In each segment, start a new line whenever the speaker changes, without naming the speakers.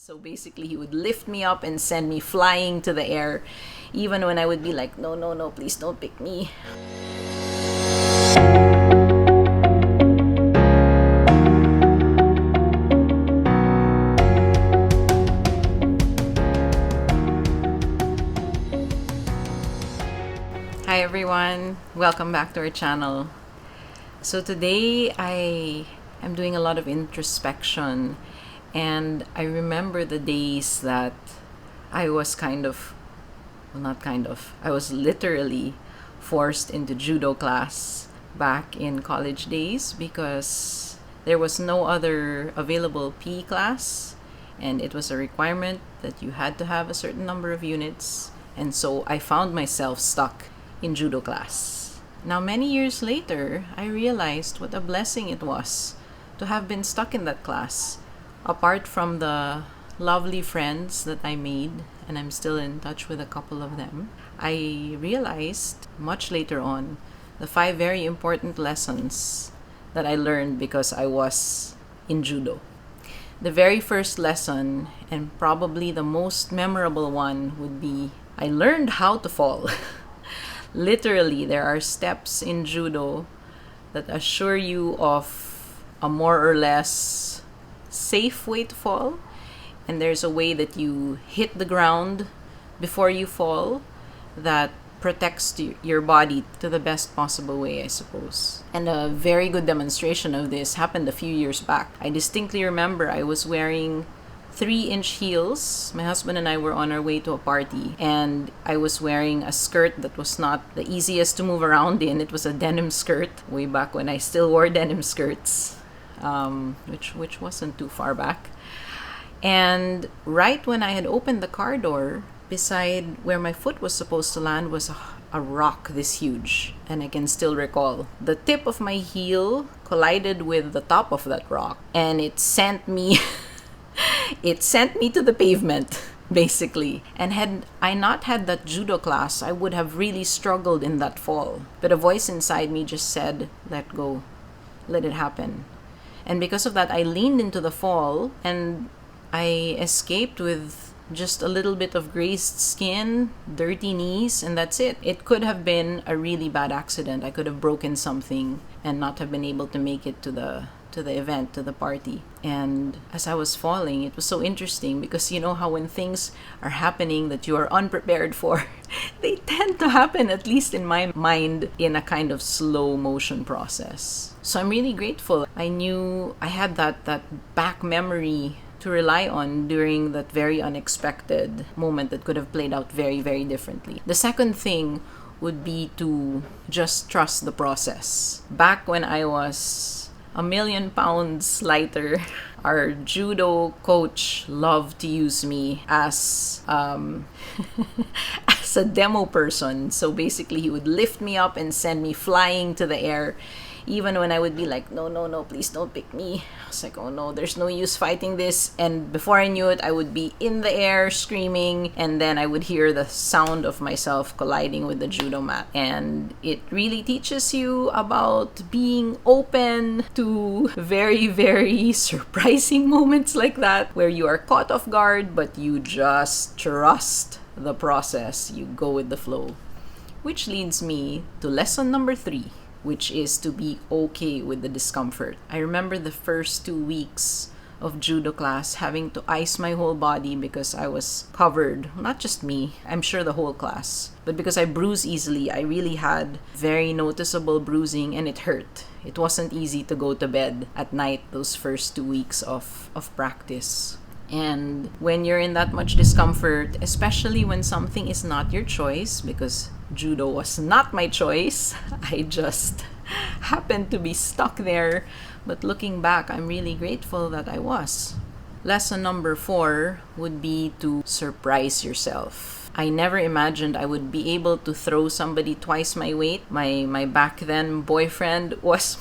So basically, he would lift me up and send me flying to the air, even when I would be like, no, no, no, please don't pick me. Hi everyone, welcome back to our channel. So today I am doing a lot of introspection, and I remember the days that I was I was literally forced into judo class back in college days because there was no other available PE class, and it was a requirement that you had to have a certain number of units, and so I found myself stuck in judo class. Now, many years later, I realized what a blessing it was to have been stuck in that class. Apart from the lovely friends that I made, and I'm still in touch with a couple of them, I realized much later on the 5 very important lessons that I learned because I was in judo. The very first lesson, and probably the most memorable one, would be I learned how to fall. Literally, there are steps in judo that assure you of a more or less safe way to fall, and there's a way that you hit the ground before you fall that protects your body to the best possible way, I suppose. And a very good demonstration of this happened a few years back. I distinctly remember I was wearing 3-inch heels. My husband and I were on our way to a party, and I was wearing a skirt that was not the easiest to move around in. It was a denim skirt, way back when I still wore denim skirts, which wasn't too far back. And right when I had opened the car door, beside where my foot was supposed to land was a rock this huge, and I can still recall the tip of my heel collided with the top of that rock, and it sent me to the pavement, basically. And had I not had that judo class, I would have really struggled in that fall. But a voice inside me just said, let go, let it happen. And because of that, I leaned into the fall, and I escaped with just a little bit of grazed skin, dirty knees, and that's it. It could have been a really bad accident. I could have broken something and not have been able to make it to the event, to the party. And as I was falling, it was so interesting because you know how when things are happening that you are unprepared for, they tend to happen, at least in my mind, in a kind of slow motion process. So I'm really grateful. I knew I had that back memory to rely on during that very unexpected moment that could have played out very, very differently. The second thing would be to just trust the process. Back when I was 1,000,000 pounds lighter, our judo coach loved to use me as as a demo person. So basically, he would lift me up and send me flying to the air, even when I would be like, no, no, no, please don't pick me. I was like, oh no, there's no use fighting this. And before I knew it, I would be in the air screaming, and then I would hear the sound of myself colliding with the judo mat. And it really teaches you about being open to very, very surprising moments like that, where you are caught off guard, but you just trust the process. You go with the flow. Which leads me to lesson number 3, which is to be okay with the discomfort. I remember the first 2 weeks of judo class having to ice my whole body because I was covered. Not just me, I'm sure the whole class. But because I bruise easily, I really had very noticeable bruising, and it hurt. It wasn't easy to go to bed at night those first 2 weeks of practice. And when you're in that much discomfort, especially when something is not your choice, because judo was not my choice, I just happened to be stuck there. But looking back, I'm really grateful that I was. Lesson number 4 would be to surprise yourself. I never imagined I would be able to throw somebody twice my weight. My back then boyfriend was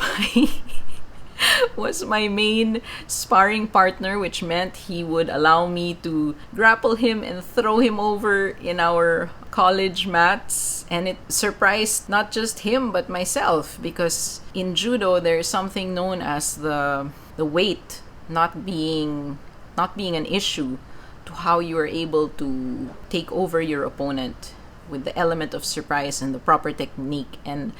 my main sparring partner, which meant he would allow me to grapple him and throw him over in our college mats. And it surprised not just him but myself, because in judo there is something known as the weight not being not being an issue, to how you were able to take over your opponent with the element of surprise and the proper technique. And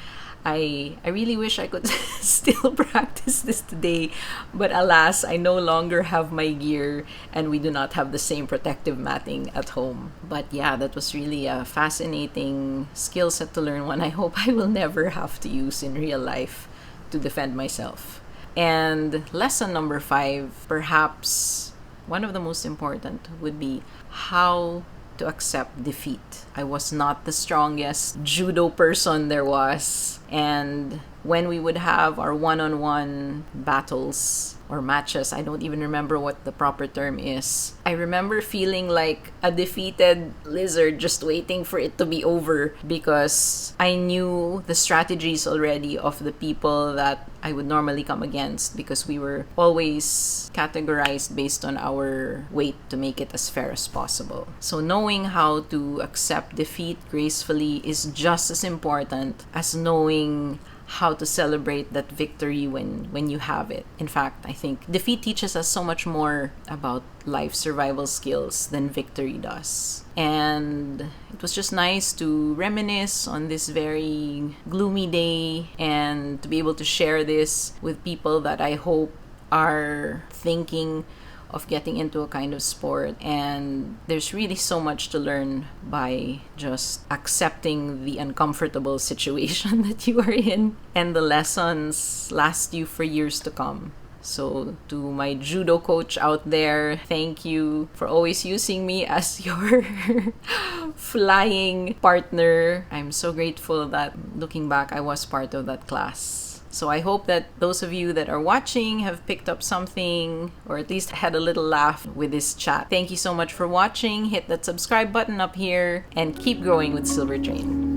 I really wish I could still practice this today, but alas, I no longer have my gear and we do not have the same protective matting at home. But yeah, that was really a fascinating skill set to learn, one I hope I will never have to use in real life to defend myself. And lesson number 5, perhaps one of the most important, would be how to accept defeat. I was not the strongest judo person there was, and when we would have our one-on-one battles or matches, I don't even remember what the proper term is, I remember feeling like a defeated lizard just waiting for it to be over, because I knew the strategies already of the people that I would normally come against, because we were always categorized based on our weight to make it as fair as possible. So knowing how to accept defeat gracefully is just as important as knowing how to celebrate that victory when you have it. In fact, I think defeat teaches us so much more about life survival skills than victory does. And it was just nice to reminisce on this very gloomy day and to be able to share this with people that I hope are thinking of getting into a kind of sport. And there's really so much to learn by just accepting the uncomfortable situation that you are in, and the lessons last you for years to come. So to my judo coach out there, thank you for always using me as your flying partner. I'm so grateful that, looking back, I was part of that class. So I hope that those of you that are watching have picked up something, or at least had a little laugh with this chat. Thank you so much for watching. Hit that subscribe button up here and keep growing with Silver Train.